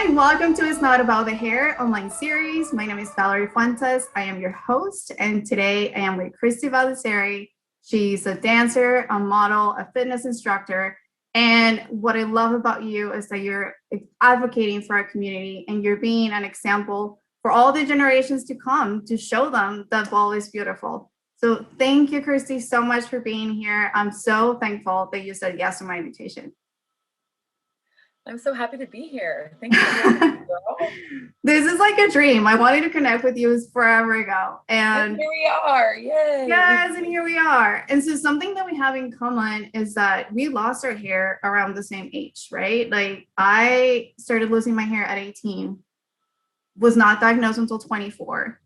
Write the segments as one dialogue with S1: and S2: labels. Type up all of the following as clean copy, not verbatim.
S1: Hi, welcome to It's Not About the Hair online series. My name is Valerie Fuentes. I am your host, and today I am with Christie Valdiserri. She's a dancer, a model, a fitness instructor. And what I love about you is that you're advocating for our community and you're being an example for all the generations to come to show them that ball is beautiful. So thank you, Christie, so much for being here. I'm so thankful that you said yes to my invitation.
S2: I'm so happy to be here. Thanks for having me, girl.
S1: This is like a dream. I wanted to connect with you forever ago.
S2: And
S1: And
S2: here we are. Yay.
S1: yes, and here we are. And so something that we have in common is that we lost our hair around the same age, right? Like I started losing my hair at 18, was not diagnosed until 24.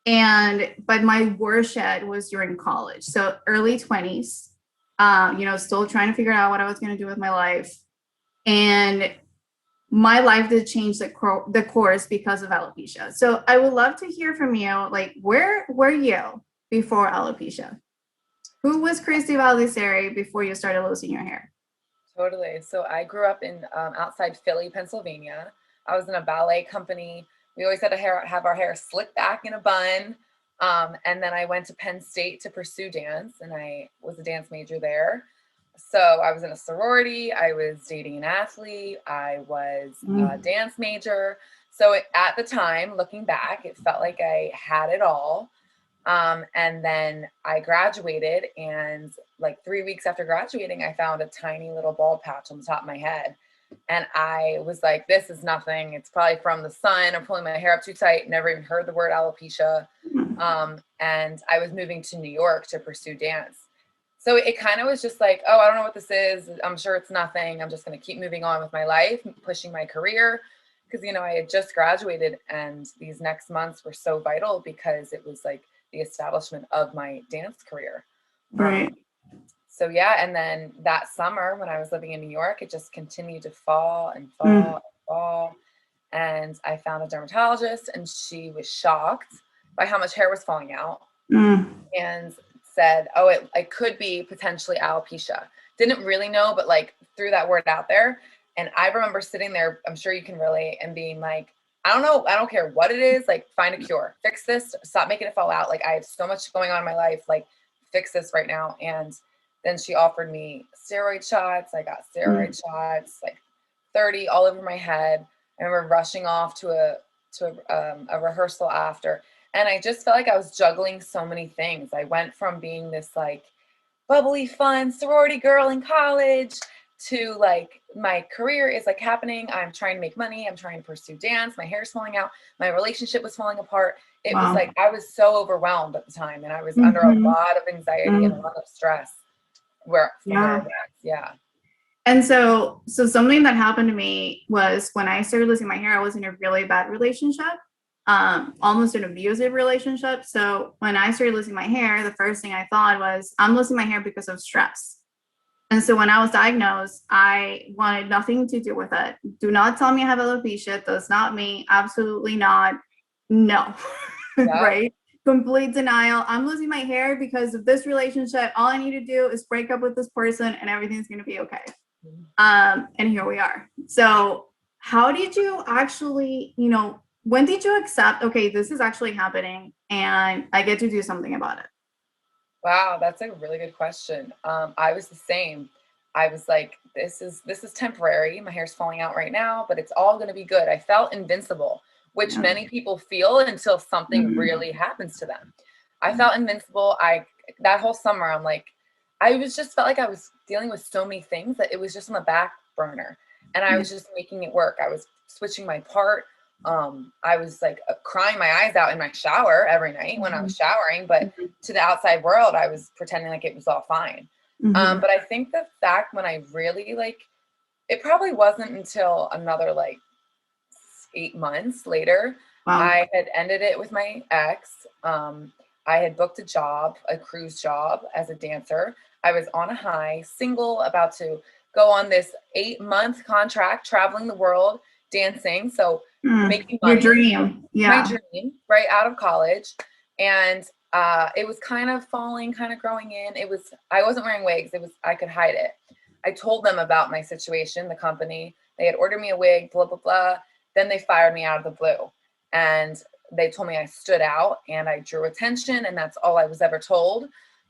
S1: But my watershed was during college. So early 20s, still trying to figure out what I was going to do with my life. And my life did change the course because of alopecia. So I would love to hear from you. Like, where were you before alopecia? Who was Christie Valdiserri before you started losing your hair?
S2: Totally. So I grew up in outside Philly, Pennsylvania. I was in a ballet company. We always had to have our hair slicked back in a bun. And then I went to Penn State to pursue dance, and I was a dance major there. So I was in a sorority. I was dating an athlete. I was a dance major. So at the time, looking back, it felt like I had it all. And then I graduated, and like 3 weeks after graduating, I found a tiny little bald patch on the top of my head. And I was like, this is nothing. It's probably from the sun. I'm pulling my hair up too tight. Never even heard the word alopecia. And I was moving to New York to pursue dance. So it kind of was just like, oh, I don't know what this is. I'm sure it's nothing. I'm just going to keep moving on with my life, pushing my career. Because, I had just graduated, and these next months were so vital because it was like the establishment of my dance career.
S1: Right.
S2: So yeah, and then that summer when I was living in New York, it just continued to fall and fall and fall. And I found a dermatologist, and she was shocked by how much hair was falling out. And said, oh, it could be potentially alopecia. Didn't really know, but like threw that word out there. And I remember sitting there, I'm sure you can relate, and being like, I don't know, I don't care what it is, like find a cure, fix this, stop making it fall out. Like I have so much going on in my life, like fix this right now. And then she offered me steroid shots. I got steroid shots, like 30 all over my head. I remember rushing off to a rehearsal after. And I just felt like I was juggling so many things. I went from being this like bubbly, fun sorority girl in college to like my career is like happening. I'm trying to make money. I'm trying to pursue dance. My hair's falling out. My relationship was falling apart. It was like I was so overwhelmed at the time, and I was under a lot of anxiety and a lot of stress. Yeah.
S1: And so something that happened to me was when I started losing my hair, I was in a really bad relationship, almost an abusive relationship. So when I started losing my hair, the first thing I thought was, I'm losing my hair because of stress. And so when I was diagnosed, I wanted nothing to do with it. Do not tell me I have alopecia. That's not me. Absolutely not. No.
S2: Yeah.
S1: Right? Complete denial. I'm losing my hair because of this relationship. All I need to do is break up with this person and everything's going to be okay. And here we are. So how did you actually, when did you accept, okay, this is actually happening and I get to do something about it?
S2: Wow, that's a really good question. I was the same. I was like, this is temporary. My hair's falling out right now, but it's all going to be good. I felt invincible, which many people feel until something really happens to them. I felt invincible. That whole summer, I'm like, I was just felt like I was dealing with so many things that it was just on the back burner, and I was just making it work. I was switching my part. I was like crying my eyes out in my shower every night when I was showering, but to the outside world, I was pretending like it was all fine. But I think the fact when I really it probably wasn't until another like 8 months later, I had ended it with my ex. I had booked a cruise job as a dancer. I was on a high, single, about to go on this 8-month contract, traveling the world, dancing. So making money.
S1: Your dream. Yeah.
S2: My dream, right out of college. And it was kind of falling, kind of growing in. I wasn't wearing wigs. I could hide it. I told them about my situation, the company. They had ordered me a wig, blah, blah, blah. then they fired me out of the blue. And they told me I stood out and I drew attention, and that's all I was ever told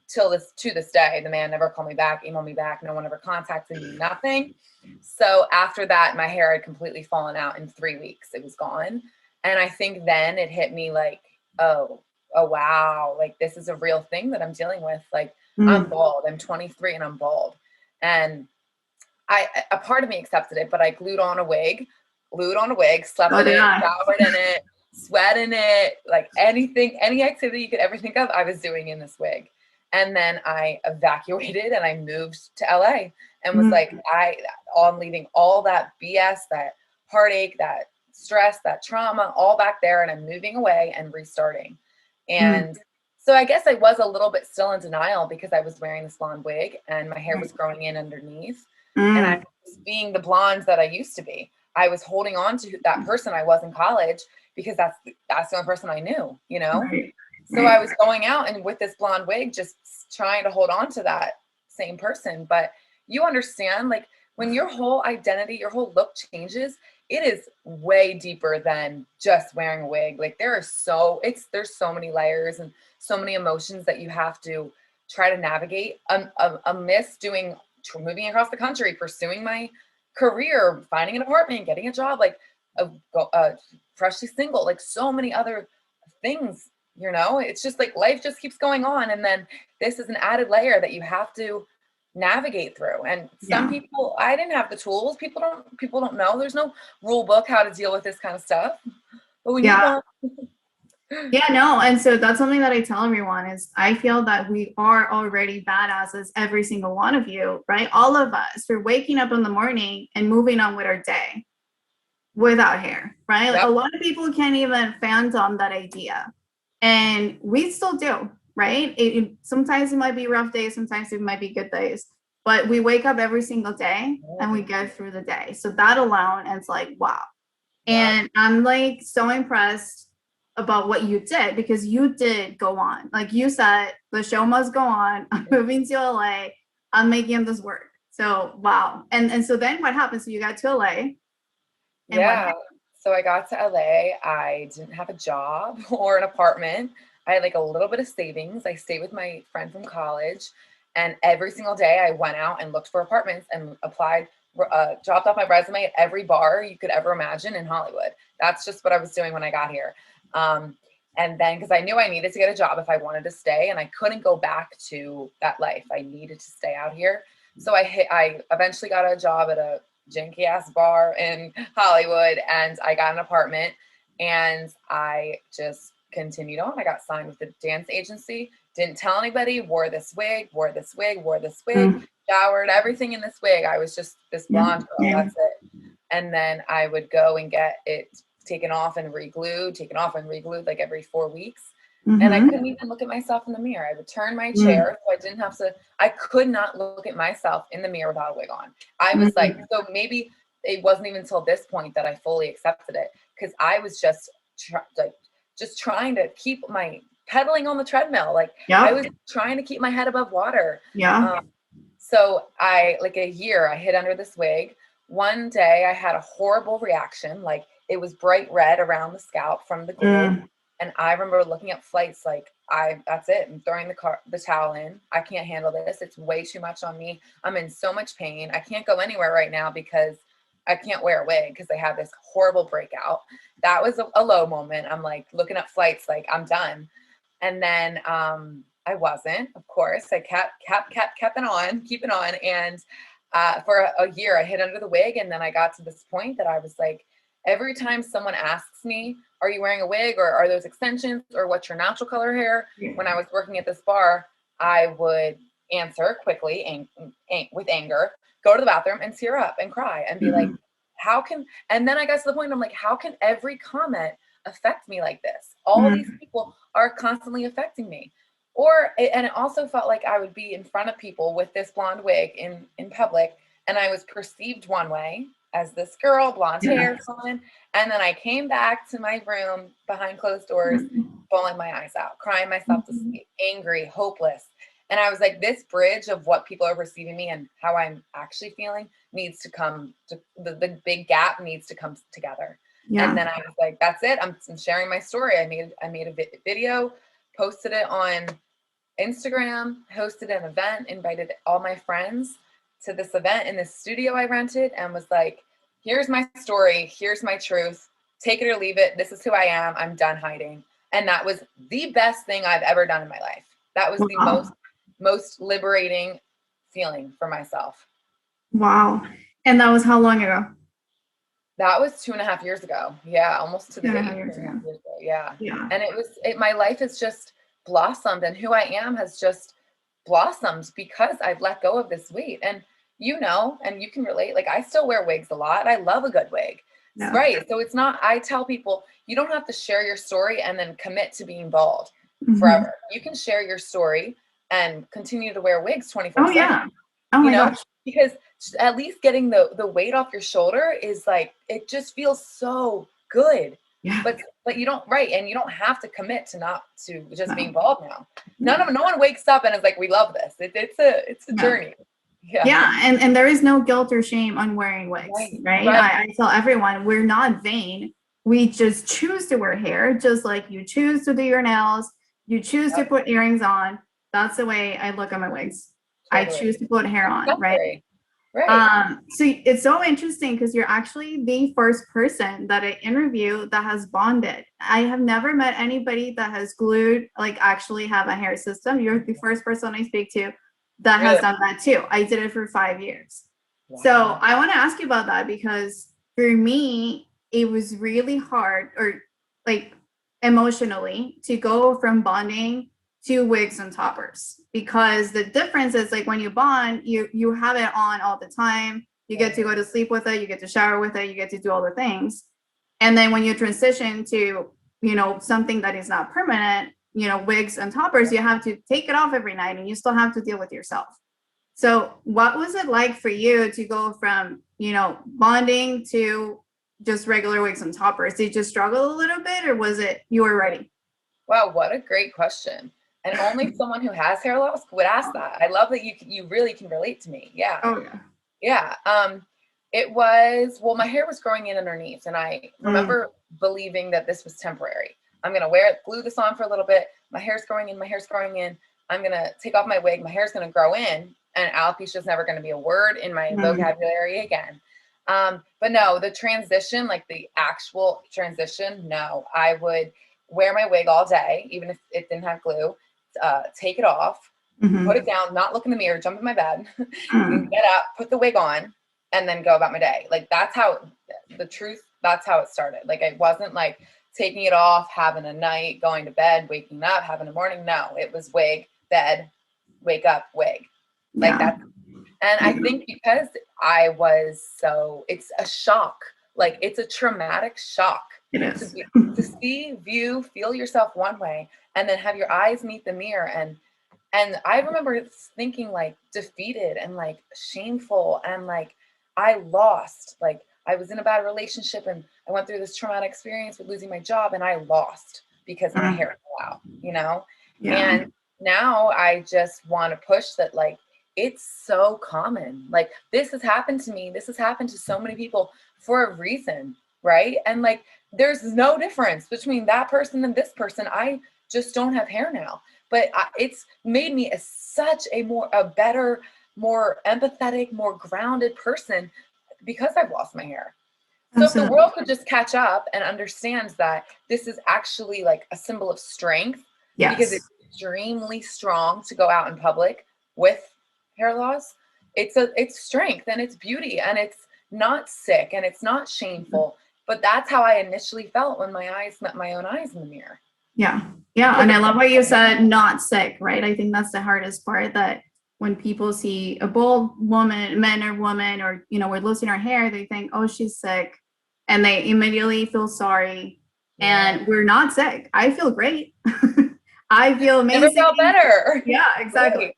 S2: to this day. The man never called me back, emailed me back. No one ever contacted me, nothing. So after that, my hair had completely fallen out in 3 weeks. It was gone. And I think then it hit me like, oh wow, like this is a real thing that I'm dealing with. Like I'm bald. I'm 23 and I'm bald. And a part of me accepted it, but I glued on a wig, slept in it, showered in it, sweat in it, like anything, any activity you could ever think of, I was doing in this wig. And then I evacuated and I moved to LA and was like, I'm leaving all that BS, that heartache, that stress, that trauma, all back there. And I'm moving away and restarting. And so I guess I was a little bit still in denial because I was wearing this blonde wig and my hair was growing in underneath. And I was being the blonde that I used to be. I was holding on to that person I was in college because that's the only person I knew, you know? So I was going out and with this blonde wig, just trying to hold on to that same person. But you understand, like when your whole identity, your whole look changes, it is way deeper than just wearing a wig. Like there's so many layers and so many emotions that you have to try to navigate amidst moving across the country, pursuing my career, finding an apartment, getting a job, like freshly single, like so many other things, you know. It's just like life just keeps going on, and then this is an added layer that you have to navigate through. And some people, I didn't have the tools. People don't know. There's no rule book how to deal with this kind of stuff. But when you want
S1: yeah, no. And so that's something that I tell everyone is I feel that we are already badasses, every single one of you, right? All of us, for waking up in the morning and moving on with our day without hair, right? Like a lot of people can't even fathom that idea. And we still do, right? Sometimes it might be rough days, sometimes it might be good days, but we wake up every single day and we get through the day. So that alone, it's like, wow. And I'm like so impressed about what you did, because you did go on. Like you said, the show must go on. I'm moving to LA. I'm making this work. So wow. And so then what happened? So you got to LA.
S2: So I got to LA. I didn't have a job or an apartment. I had like a little bit of savings. I stayed with my friend from college, and every single day I went out and looked for apartments and applied, dropped off my resume at every bar you could ever imagine in Hollywood. That's just what I was doing when I got here. And then, because I knew I needed to get a job if I wanted to stay, and I couldn't go back to that life. I needed to stay out here. So I eventually got a job at a janky ass bar in Hollywood, and I got an apartment, and I just continued on. I got signed with a dance agency, didn't tell anybody, wore this wig, showered, everything in this wig. I was just this blonde girl, that's it. And then I would go and get it taken off and re-glued, like every 4 weeks. And I couldn't even look at myself in the mirror. I would turn my chair so I could not look at myself in the mirror without a wig on. I was like, so maybe it wasn't even until this point that I fully accepted it, because I was just trying to keep my pedaling on the treadmill. Like I was trying to keep my head above water. So like a year, I hid under this wig. One day I had a horrible reaction. Like it was bright red around the scalp from the glue. And I remember looking at flights like, that's it. I'm throwing the towel in. I can't handle this. It's way too much on me. I'm in so much pain. I can't go anywhere right now because I can't wear a wig because I have this horrible breakout. That was a low moment. I'm like looking at flights like I'm done. And then I wasn't, of course. I kept it on, keep it on. And for a year, I hid under the wig. And then I got to this point that I was like, every time someone asks me, are you wearing a wig, or are those extensions, or what's your natural color hair? When I was working at this bar, I would answer quickly and with anger, go to the bathroom and tear up and cry and be like, and then I got to the point, I'm like, how can every comment affect me like this? All these people are constantly affecting me. And it also felt like I would be in front of people with this blonde wig in public, and I was perceived one way as this girl, blonde hair, fun. And then I came back to my room behind closed doors, bawling my eyes out, crying myself to sleep, angry, hopeless. And I was like, this bridge of what people are perceiving me and how I'm actually feeling needs to come to the big gap needs to come together.
S1: Yeah.
S2: And then I was like, that's it. I'm sharing my story. I made a video, posted it on Instagram, hosted an event, invited all my friends to this event in this studio I rented, and was like, here's my story. Here's my truth. Take it or leave it. This is who I am. I'm done hiding. And that was the best thing I've ever done in my life. That was the
S1: Wow.
S2: most liberating feeling for myself.
S1: Wow. And that was how long ago?
S2: That was 2.5 years ago. Yeah, almost to the
S1: 2.5
S2: date.
S1: years ago.
S2: 2.5 years ago. Yeah.
S1: Yeah.
S2: And my life has just blossomed, and who I am has just blossomed because I've let go of this weight. And and you can relate, like I still wear wigs a lot. I love a good wig.
S1: Yeah.
S2: Right. So it's not, I tell people, you don't have to share your story and then commit to being bald
S1: Mm-hmm.
S2: forever. You can share your story and continue to wear wigs 24/7.
S1: Oh yeah. Oh my gosh.
S2: Because at least getting the weight off your shoulder is like, it just feels so good.
S1: Yeah.
S2: But you don't, right. And you don't have to commit to just
S1: No.
S2: being bald now. No one wakes up and is like, we love this. It's a journey. Yeah.
S1: Yeah. And there is no guilt or shame on wearing wigs, right? I tell everyone, we're not vain. We just choose to wear hair, just like you choose to do your nails, you choose to put earrings on. That's the way I look at my wigs. Totally. I choose to put hair on, right? Right. So it's so interesting because you're actually the first person that I interview that has bonded. I have never met anybody that has glued, like actually have a hair system. You're the first person I speak to that has done that too. I did it for 5 years. Wow. So I want to ask you about that because for me, it was really hard or like emotionally to go from bonding to wigs and toppers, because the difference is like when you bond, you have it on all the time. You get to go to sleep with it, you get to shower with it, you get to do all the things. And then when you transition to, something that is not permanent, wigs and toppers, you have to take it off every night and you still have to deal with yourself. So what was it like for you to go from, bonding to just regular wigs and toppers? Did you struggle a little bit, or was it you were ready?
S2: Wow, what a great question. And only someone who has hair loss would ask that. I love that you really can relate to me. Yeah.
S1: Oh yeah.
S2: Yeah. It was, well, my hair was growing in underneath, and I remember believing that this was temporary. I'm going to wear it, glue this on for a little bit. My hair's growing in. I'm going to take off my wig. My hair's going to grow in, and alopecia is never going to be a word in my vocabulary again. But no, the transition, like the actual transition, no, I would wear my wig all day, even if it didn't have glue. Take it off, put it down, not look in the mirror, jump in my bed, get up, put the wig on, and then go about my day. Like that's how it started. Like it wasn't like taking it off, having a night, going to bed, waking up, having a morning. No, it was wig, bed, wake up, wig. Like that. And I think because it's a shock. Like it's a traumatic shock.
S1: It is.
S2: To see, view, feel yourself one way, and then have your eyes meet the mirror. And I remember thinking like defeated and like shameful and like I lost. Like I was in a bad relationship and I went through this traumatic experience with losing my job, and I lost because my hair fell out, Yeah. And now I just want to push that, like, it's so common. Like this has happened to me. This has happened to so many people for a reason. Right. And like, there's no difference between that person and this person. I just don't have hair now, but it's made me such a better, more empathetic, more grounded person because I've lost my hair. So if the world could just catch up and understands that this is actually like a symbol of strength, because it's extremely strong to go out in public with hair loss. It's strength and it's beauty and it's not sick and it's not shameful. But that's how I initially felt when my eyes met my own eyes in the mirror.
S1: Yeah. Yeah. And I love what you said, not sick, right? I think that's the hardest part, that when people see a bald woman, man or woman, or, we're losing our hair, they think, oh, she's sick. And they immediately feel sorry. And we're not sick. I feel great. I feel amazing.
S2: Never felt better.
S1: Yeah, exactly.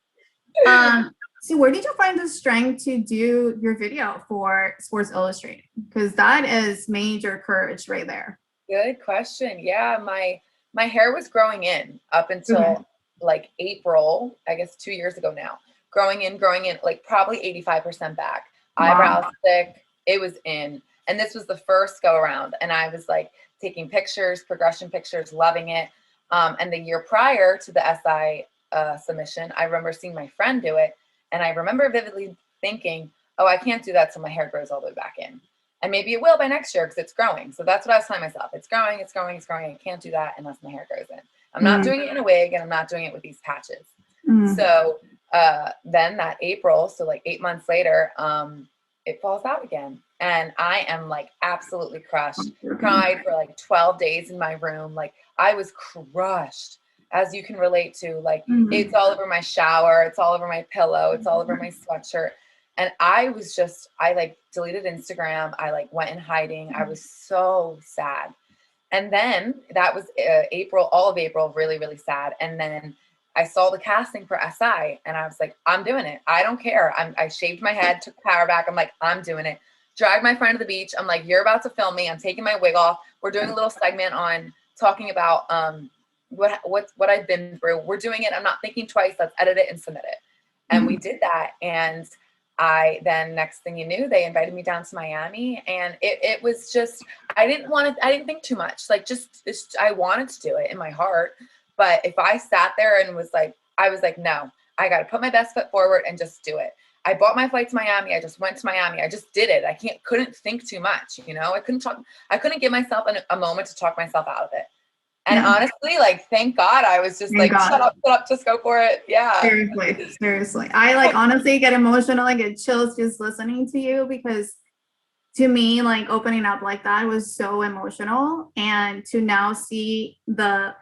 S1: So where did you find the strength to do your video for Sports Illustrated? Because that is major courage right there.
S2: Good question. Yeah, my hair was growing in up until like April, I guess 2 years ago now. Growing in, like probably 85% back. Eyebrows thick. It was in. And this was the first go around. And I was like taking pictures, progression pictures, loving it. And the year prior to the SI submission, I remember seeing my friend do it. And I remember vividly thinking, oh, I can't do that till my hair grows all the way back in. And maybe it will by next year because it's growing. So that's what I was telling myself. It's growing, it's growing, it's growing. I can't do that unless my hair grows in. I'm not doing it in a wig, and I'm not doing it with these patches. So then that April, so like 8 months later, it falls out again. And I am like absolutely crushed. Cried for like 12 days in my room. Like I was crushed, as you can relate to. Like it's all over my shower. It's all over my pillow. It's all over my sweatshirt. And I like deleted Instagram. I like went in hiding. I was so sad. And then that was April, all of April, really, really sad. And then I saw the casting for SI and I was like, I'm doing it. I don't care. I shaved my head, took power back. I'm like, I'm doing it. Dragged my friend to the beach. I'm like, you're about to film me. I'm taking my wig off. We're doing a little segment on talking about what I've been through. We're doing it. I'm not thinking twice. Let's edit it and submit it. And we did that. And then next thing you knew, they invited me down to Miami, and it was just, I didn't think too much. Like I wanted to do it in my heart. But if I sat there and I was like, no, I got to put my best foot forward and just do it. I bought my flight to Miami. I just went to Miami. I just did it. I couldn't think too much. I couldn't give myself a moment to talk myself out of it. And honestly, like, thank God, I was just shut up, just go for it. Yeah.
S1: Seriously. I like honestly get emotional. I get chills just listening to you, because to me, like opening up like that was so emotional. And to now see the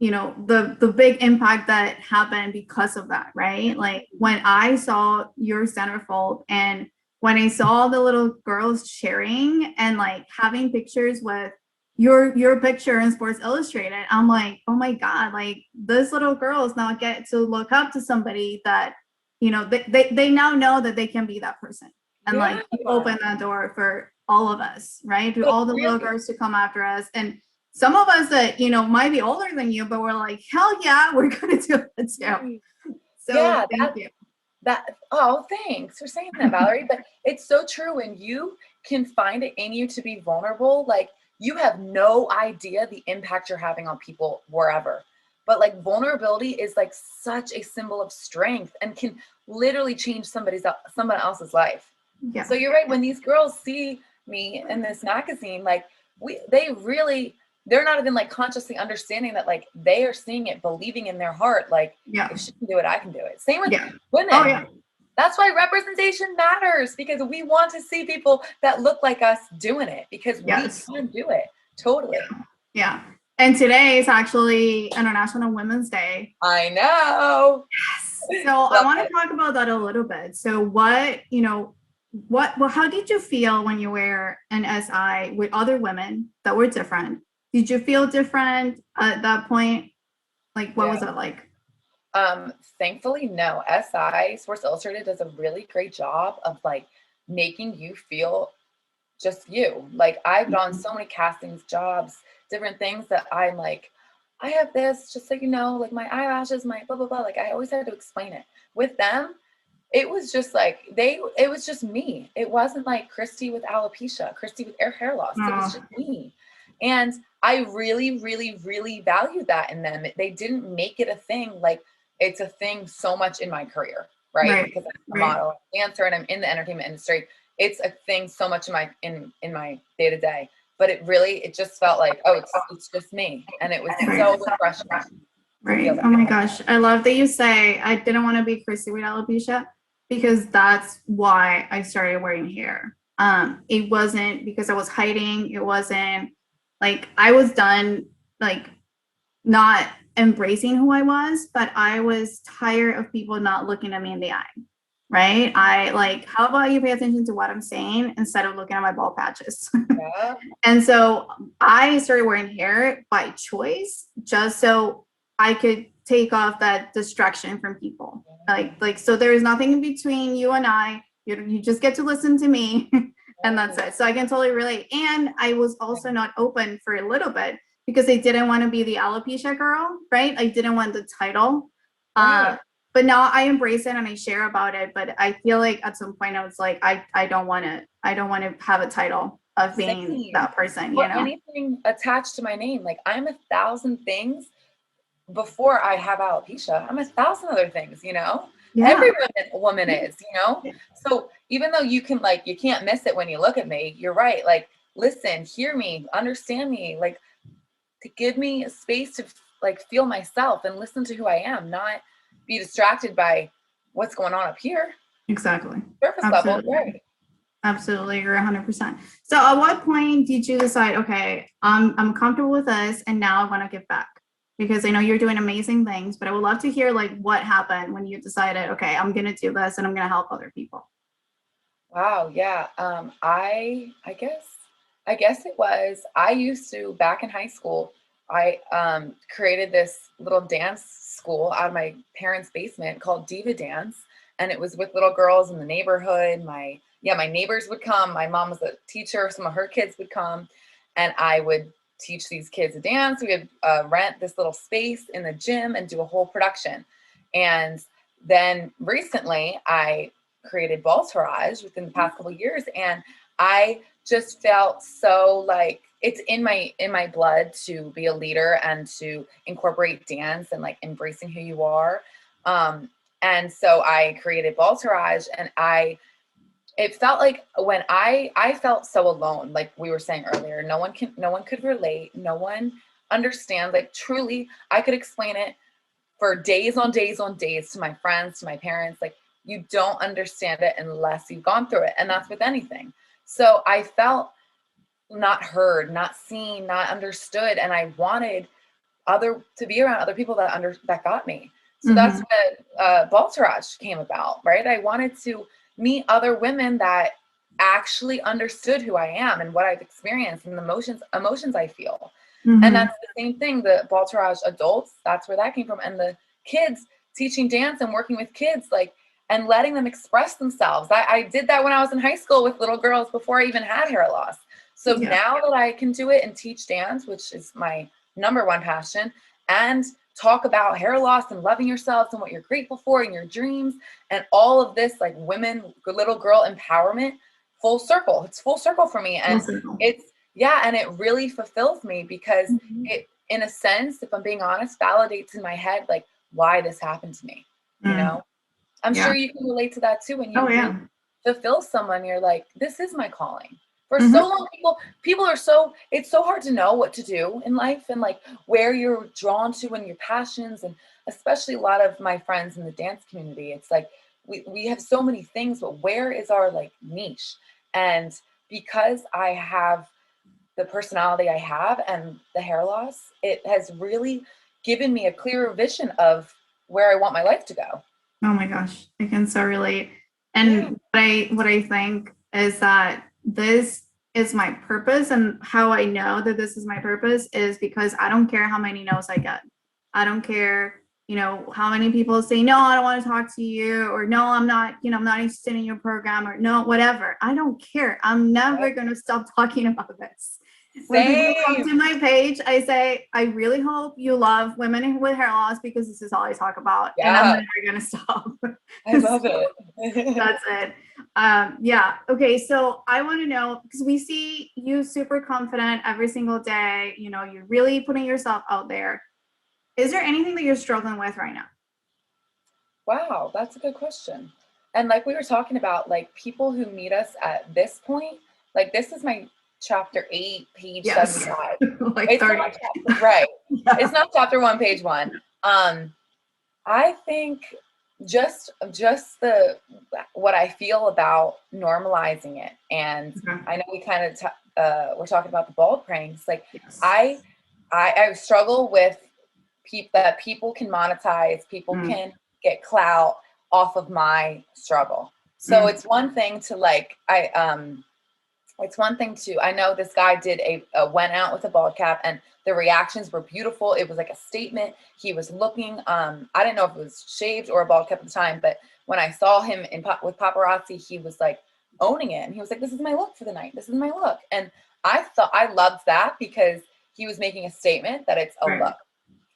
S1: big impact that happened because of that, right? Like when I saw your centerfold and when I saw the little girls sharing and like having pictures with your picture in Sports Illustrated, I'm like, oh my God, like those little girls now get to look up to somebody that, they now know that they can be that person. And like you open that door for all of us, right? To all the little girls to come after us. And some of us that, might be older than you, but we're like, hell yeah, we're going to do it too. So
S2: yeah,
S1: thank you.
S2: Thanks for saying that, Valerie. But it's so true. When you can find it in you to be vulnerable, like you have no idea the impact you're having on people wherever. But like vulnerability is like such a symbol of strength and can literally change someone else's life. Yeah. So you're right. When these girls see me in this magazine, like they're not even like consciously understanding that like they are seeing it, believing in their heart. Like if she can do it, I can do it. Same with women. Oh, yeah. That's why representation matters, because we want to see people that look like us doing it, because we can do it. Totally.
S1: Yeah. And today is actually International Women's Day.
S2: I know.
S1: Yes. So I want to talk about that a little bit. So how did you feel when you were an SI with other women that were different? Did you feel different at that point? Like, what was it like?
S2: Thankfully, no. Sports Illustrated does a really great job of like making you feel just you. Like I've done so many castings, jobs, different things that I'm like, I have this, just so you know, like my eyelashes, my blah, blah, blah. Like I always had to explain it. With them, it was just like, it was just me. It wasn't like Christie with alopecia, Christie with hair loss. It was just me. And I really, really, really valued that in them. They didn't make it a thing. Like it's a thing so much in my career, right? Because I'm a model, dancer, and I'm in the entertainment industry. It's a thing so much in my day to day. But it just felt like, oh, it's just me, and it was so refreshing.
S1: Right. Oh my gosh, I love that you say I didn't want to be Christie with alopecia, because that's why I started wearing hair. It wasn't because I was hiding. It wasn't like I was done, like not embracing who I was, but I was tired of people not looking at me in the eye. Right. I like, how about you pay attention to what I'm saying instead of looking at my bald patches? Yeah. And so I started wearing hair by choice, just so I could take off that distraction from people. Like, so there is nothing in between you and I. You just get to listen to me and that's it. So I can totally relate. And I was also not open for a little bit because I didn't want to be the alopecia girl, right? I didn't want the title. But now I embrace it and I share about it. But I feel like at some point I was like, I don't want to have a title of being
S2: Same.
S1: that person, you
S2: Or
S1: know?
S2: anything attached to my name. Like I'm 1,000 things before I have alopecia. I'm 1,000 other things, you know?
S1: Yeah.
S2: Every woman is, you know? So even though you can like, you can't miss it when you look at me, you're right. Like, listen, hear me, understand me, like to give me a space to like feel myself and listen to who I am, not be distracted by what's going on up here.
S1: Exactly.
S2: Surface level,
S1: Absolutely.
S2: right?
S1: Absolutely. You're 100%. So at what point did you decide, okay, I'm comfortable with this and now I want to give back? Because I know you're doing amazing things, but I would love to hear like what happened when you decided, okay, I'm going to do this and I'm going to help other people.
S2: Wow, yeah. I guess it was I used to back in high school, I created this little dance school out of my parents' basement called Diva Dance. And it was with little girls in the neighborhood. My neighbors would come. My mom was a teacher, some of her kids would come, and I would teach these kids to dance. We would rent this little space in the gym and do a whole production. And then recently I created Baldtourage within the past couple of years, and I just felt so like it's in my blood to be a leader and to incorporate dance and like embracing who you are. And so I created Baldtourage, and it felt like when I felt so alone, like we were saying earlier, no one could relate, no one understands. Like truly, I could explain it for days on days on days to my friends, to my parents. Like you don't understand it unless you've gone through it. And that's with anything. So I felt not heard, not seen, not understood. And I wanted to be around other people that got me. So that's
S1: Mm-hmm.
S2: what Baldtourage came about, right? I wanted to meet other women that actually understood who I am and what I've experienced and the emotions I feel. And
S1: Mm-hmm.
S2: that's the same thing, the Baldtourage adults, that's where that came from. And the kids, teaching dance and working with kids, like, and letting them express themselves. I did that when I was in high school with little girls before I even had hair loss. So
S1: Yeah.
S2: now that I can do it and teach dance, which is my number one passion, and talk about hair loss and loving yourselves and what you're grateful for and your dreams and all of this, like women, little girl empowerment, full circle. It's full circle for me.
S1: Full
S2: And
S1: circle.
S2: it's, yeah, and it really fulfills me because
S1: Mm-hmm.
S2: it, in a sense, if I'm being honest, validates in my head, like why this happened to me, you
S1: Mm.
S2: know? I'm
S1: Yeah.
S2: sure you can relate to that too. When you
S1: Oh,
S2: really
S1: yeah.
S2: fulfill someone, you're like, this is my calling. For so
S1: Mm-hmm.
S2: long, people are so, it's so hard to know what to do in life and like where you're drawn to and your passions. And especially a lot of my friends in the dance community, it's like we have so many things, but where is our like niche? And because I have the personality I have and the hair loss, it has really given me a clearer vision of where I want my life to go.
S1: Oh my gosh, I can so relate.
S2: Yeah.
S1: And what I think is that this is my purpose, and how I know that this is my purpose is because I don't care how many no's I get. I don't care, how many people say, no, I don't want to talk to you, or no, I'm not, I'm not interested in your program, or no, whatever. I don't care. I'm never
S2: Yep.
S1: going to stop talking about this. When people come
S2: Same.
S1: to my page, I say, I really hope you love women with hair loss because this is all I talk about, and I'm
S2: Yeah,
S1: never going to stop.
S2: I love
S1: So
S2: it.
S1: that's it. Yeah. Okay. So I want to know, because we see you super confident every single day. You're really putting yourself out there. Is there anything that you're struggling with right now?
S2: Wow, that's a good question. And like we were talking about, like people who meet us at this point, like this is my chapter 8, page
S1: Yes.
S2: 75.
S1: Like
S2: It's
S1: 30.
S2: not chapter, right.
S1: Yeah.
S2: It's not chapter 1, page 1. I think just the what I feel about normalizing it, and
S1: Okay.
S2: I know we kind of we're talking about the bald pranks. Like
S1: Yes.
S2: I I struggle with that people can monetize, people
S1: Mm,
S2: can get clout off of my struggle. So
S1: mm,
S2: it's one thing to like it's one thing to, I know this guy did a went out with a bald cap and the reactions were beautiful. It was like a statement. He was looking, I didn't know if it was shaved or a bald cap at the time, but when I saw him with paparazzi, he was like owning it. And he was like, this is my look for the night. This is my look. And I thought I loved that because he was making a statement that it's a
S1: right.
S2: look.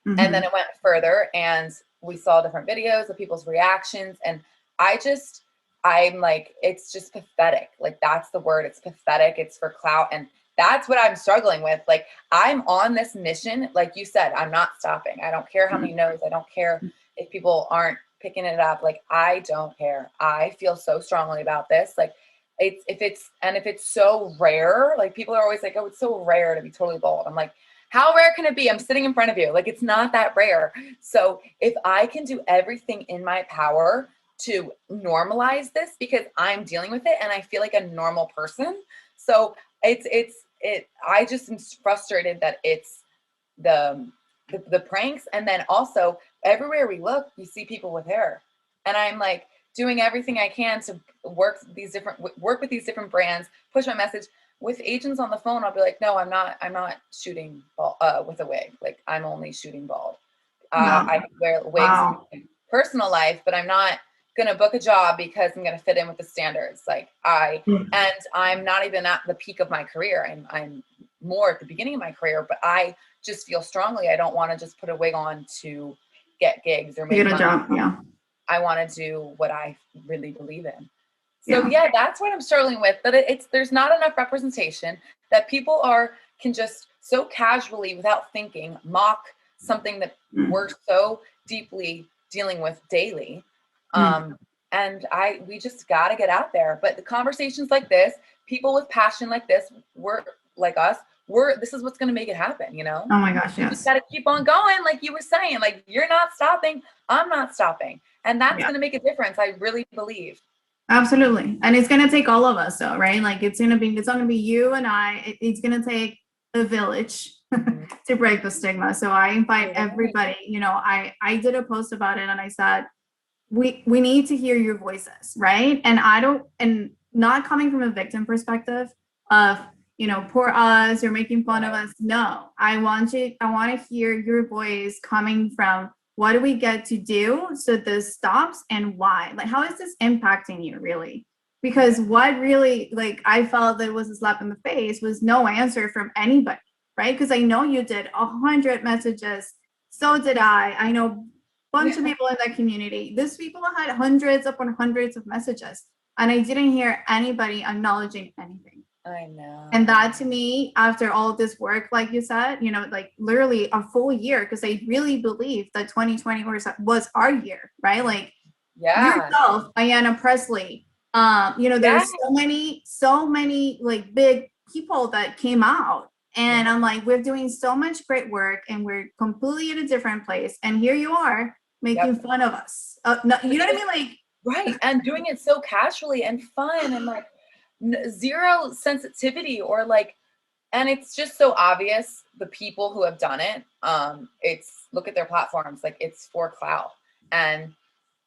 S2: And then
S1: Mm-hmm.
S2: it went further and we saw different videos of people's reactions. And I just, I'm like, it's just pathetic. Like, that's the word. It's pathetic. It's for clout. And that's what I'm struggling with. Like, I'm on this mission. Like you said, I'm not stopping. I don't care how many no's. I don't care if people aren't picking it up. Like, I don't care. I feel so strongly about this. Like, if it's so rare, like people are always like, oh, it's so rare to be totally bald. I'm like, how rare can it be? I'm sitting in front of you. Like, it's not that rare. So if I can do everything in my power to normalize this, because I'm dealing with it and I feel like a normal person. So I just am frustrated that it's the pranks. And then also everywhere we look, you see people with hair, and I'm like doing everything I can to work with these different brands, push my message with agents on the phone. I'll be like, no, I'm not shooting bald, with a wig. Like, I'm only shooting bald.
S1: No.
S2: I wear wigs
S1: Wow.
S2: in personal life, but I'm not gonna book a job because I'm gonna fit in with the standards. Like, and I'm not even at the peak of my career. I'm more at the beginning of my career, but I just feel strongly I don't want to just put a wig on to get gigs or
S1: You
S2: make
S1: get a
S2: money.
S1: job. Yeah.
S2: I want to do what I really believe in. So
S1: Yeah.
S2: yeah, that's what I'm struggling with. But there's not enough representation, that people can just so casually, without thinking, mock something that we're so deeply dealing with daily. And we just got to get out there. But the conversations like this, people with passion like this, this is what's going to make it happen, you know?
S1: Oh my gosh,
S2: You just
S1: yes.
S2: got to keep on going. Like you were saying, like, you're not stopping. I'm not stopping. And that's
S1: Yeah.
S2: going to make a difference. I really believe.
S1: Absolutely. And it's gonna take all of us though, right? Like it's not gonna be you and I. It's gonna take a village
S2: Mhm.
S1: to break the stigma. So I invite
S2: Right.
S1: everybody, I did a post about it and I said, we need to hear your voices, right? And not coming from a victim perspective of, poor us, you're making fun of us. No, I want to hear your voice coming from, what do we get to do so this stops, and why? Like, how is this impacting you really? Because what really, like, I felt that it was a slap in the face was no answer from anybody, right? Because I know you did 100 messages. So did I. I know bunch of people in that community. These people had hundreds upon hundreds of messages, and I didn't hear anybody acknowledging anything.
S2: I know.
S1: And that to me, after all of this work, like you said, like literally a full year, because I really believe that 2020 was our year, right? Like yourself, Ayanna Presley. There's so many like big people that came out. And I'm like, we're doing so much great work and we're completely in a different place. And here you are making fun of us. No, you know what I mean? Like,
S2: right. And doing it so casually and fun and like zero sensitivity or like, and it's just so obvious the people who have done it. Look at their platforms, like it's for clout. And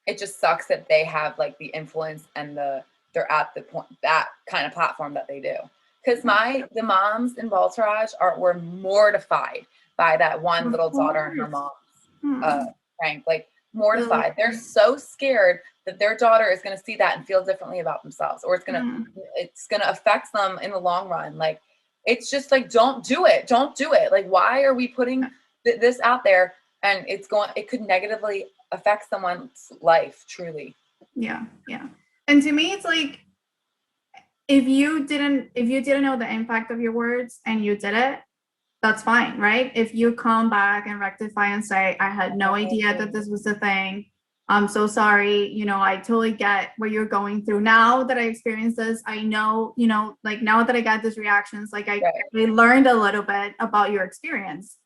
S2: it just sucks that they have like the influence and they're at the point, that kind of platform that they do. Because the moms in Baldtourage were mortified by that one little daughter and her mom's prank. Like mortified. They're so scared that their daughter is going to see that and feel differently about themselves, or it's gonna affect them in the long run. Like it's just like, don't do it. Like, why are we putting this out there? And it could negatively affect someone's life, truly.
S1: Yeah. And to me, it's like, if you didn't know the impact of your words and you did it, that's fine, right? If you come back and rectify and say, I had no idea that this was a thing, I'm so sorry, I totally get what you're going through. Now that I experienced this, I know, like now that I got these reactions, like I learned a little bit about your experience,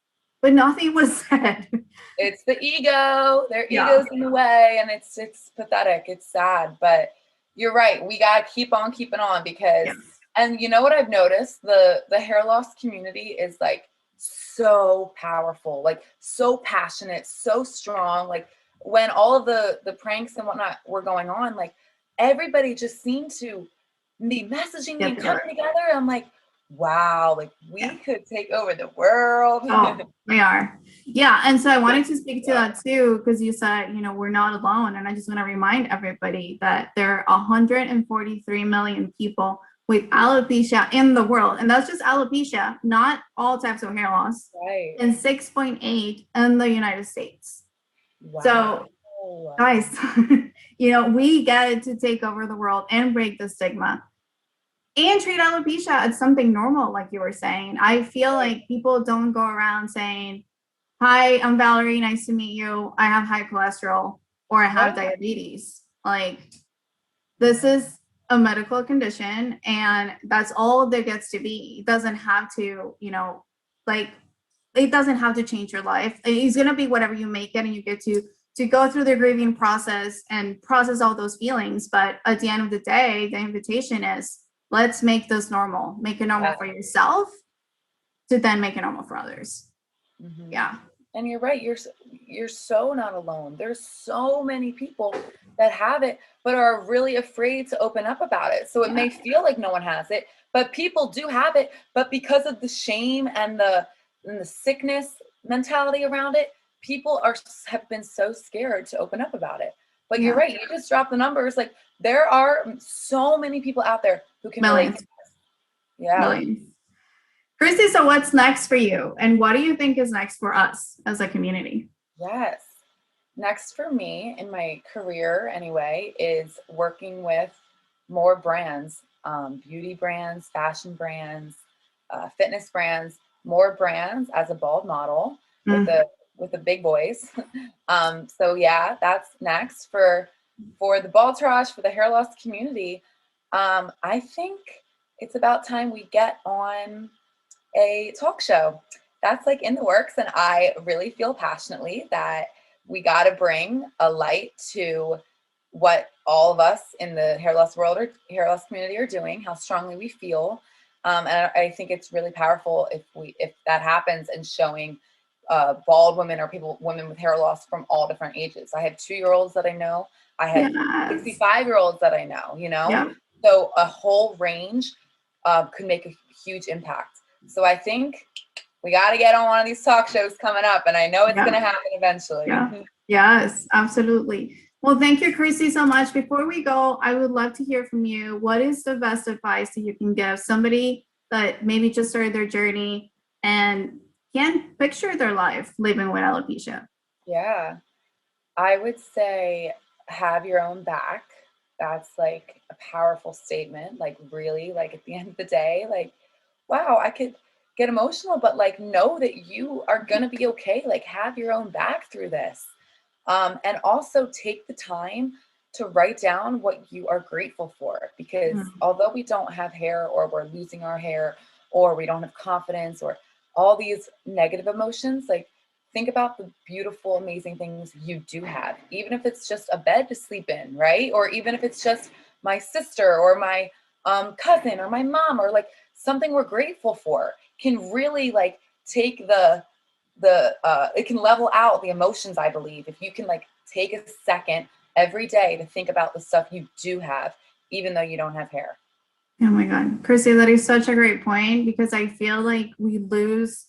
S1: but nothing was said.
S2: It's the ego. Their ego's in the way, and it's pathetic. It's sad, but you're right. We gotta keep on keeping on because, and you know what I've noticed? The hair loss community is like so powerful, like so passionate, so strong. Like when all of the pranks and whatnot were going on, like everybody just seemed to be messaging me and coming together. I'm like, wow, like we could take over the world.
S1: Oh, we are. Yeah. And so I wanted to speak to that too, because you said, we're not alone. And I just want to remind everybody that there are 143 million people with alopecia in the world. And that's just alopecia, not all types of hair loss.
S2: Right.
S1: And 6.8 in the United States. Wow. So
S2: was.
S1: Guys, we get to take over the world and break the stigma and treat alopecia as something normal, like you were saying. I feel like people don't go around saying, hi, I'm Valerie, nice to meet you. I have high cholesterol or I have diabetes. Like, this is a medical condition and that's all there gets to be. It doesn't have to, like, it doesn't have to change your life. It's going to be whatever you make it, and you get to go through the grieving process and process all those feelings. But at the end of the day, the invitation is, let's make this normal. Make it normal for yourself to then make it normal for others.
S2: Mm-hmm.
S1: Yeah.
S2: And you're right. You're so not alone. There's so many people that have it, but are really afraid to open up about it. So it may feel like no one has it, but people do have it. But because of the shame and the sickness mentality around it, people have been so scared to open up about it. But you're right. You just dropped the numbers. Like, there are so many people out there who can relate to this. Yeah.
S1: Millions. Christie, so what's next for you? And what do you think is next for us as a community?
S2: Yes. Next for me in my career anyway is working with more brands, beauty brands, fashion brands, fitness brands, more brands as a bald model with the big boys. So yeah, that's next for the Baldtourage, for the hair loss community. I think it's about time we get on a talk show. That's like in the works, and I really feel passionately that we got to bring a light to what all of us in the hair loss world or hair loss community are doing, how strongly we feel. And I think it's really powerful if that happens, and showing bald women or women with hair loss from all different ages. I have 2-year-olds that I know. I have 65-year-olds that I know, So a whole range could make a huge impact. So I think we got to get on one of these talk shows coming up, and I know it's going to happen eventually.
S1: Yes, absolutely. Well, thank you, Christie, so much. Before we go, I would love to hear from you. What is the best advice that you can give somebody that maybe just started their journey and can't picture their life living with alopecia?
S2: Yeah, I would say have your own back. That's like a powerful statement. Like, really, like at the end of the day, like, wow, I could get emotional, but like, know that you are going to be okay. Like, have your own back through this. And also take the time to write down what you are grateful for, because although we don't have hair, or we're losing our hair, or we don't have confidence, or all these negative emotions, like, think about the beautiful, amazing things you do have, even if it's just a bed to sleep in, right? Or even if it's just my sister or my cousin or my mom, or like something we're grateful for can really like take it can level out the emotions, I believe, if you can like take a second every day to think about the stuff you do have, even though you don't have hair.
S1: Oh my God, Christie, that is such a great point, because I feel like we lose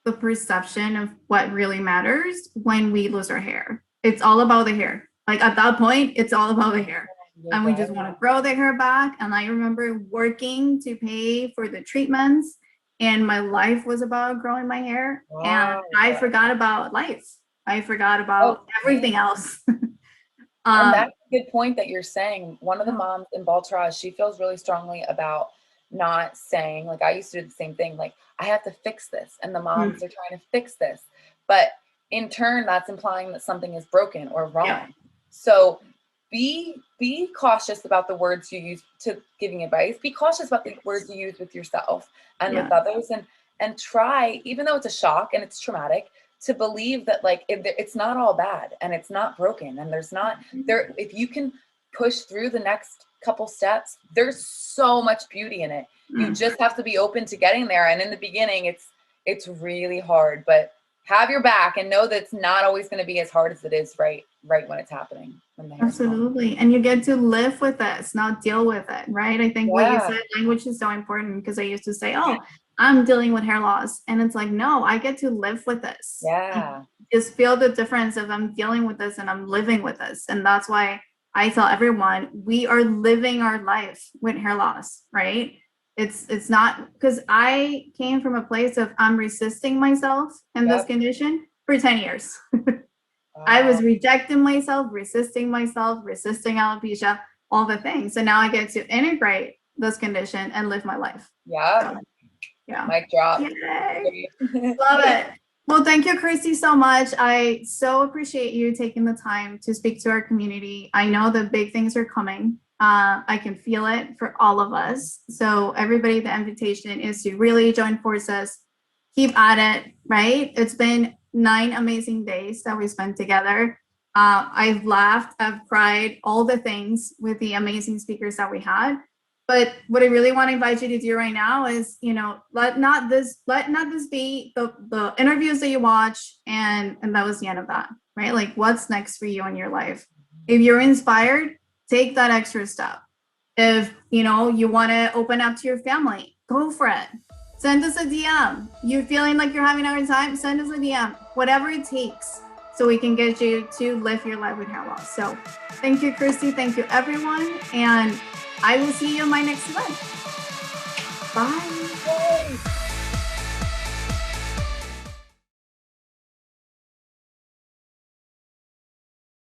S1: the perception of what really matters when we lose our hair. It's all about the hair. Like, at that point, it's all about the hair. And we just want to grow the hair back. And I remember working to pay for the treatments, and my life was about growing my hair. And I forgot about life. I forgot about everything else.
S2: And that's a good point that you're saying. One of the moms in Baldtourage, she feels really strongly about not saying, like, I used to do the same thing, like, I have to fix this, and the moms are trying to fix this, but in turn that's implying that something is broken or wrong. So be cautious about the words you use to giving advice. Be cautious about the words you use with yourself and with others, and try, even though it's a shock and it's traumatic, to believe that like it's not all bad and it's not broken, and there's not there. If you can push through the next couple steps, there's so much beauty in it. You just have to be open to getting there. And in the beginning, it's really hard, but have your back and know that it's not always going to be as hard as it is right when it's happening.
S1: Absolutely. And you get to live with this, not deal with it, right? I think what you said, language is so important, because I used to say, oh, I'm dealing with hair loss. And it's like, no, I get to live with this. Just feel the difference of I'm dealing with this and I'm living with this. And that's why I tell everyone, we are living our life with hair loss, right? It's not, because I came from a place of I'm resisting myself in this condition for 10 years. I
S2: Wow.
S1: was rejecting myself, resisting alopecia, all the things. So now I get to integrate this condition and live my life.
S2: Yeah.
S1: So, yeah.
S2: Mic drop.
S1: Yay. Love it. Well, thank you, Christy, so much. I so appreciate you taking the time to speak to our community. I know the big things are coming. I can feel it for all of us. So everybody, the invitation is to really join forces, keep at it, right? It's been 9 amazing days that we spent together. I've laughed, I've cried, all the things with the amazing speakers that we had. But what I really want to invite you to do right now is, let not this be the interviews that you watch and that was the end of that, right? Like, what's next for you in your life? If you're inspired, take that extra step. If you want to open up to your family, go for it. Send us a DM. You're feeling like you're having a hard time, send us a DM. Whatever it takes, so we can get you to live your life with hair loss. So thank you, Christy. Thank you, everyone. And I will see you in my next event. Bye.
S2: Yay.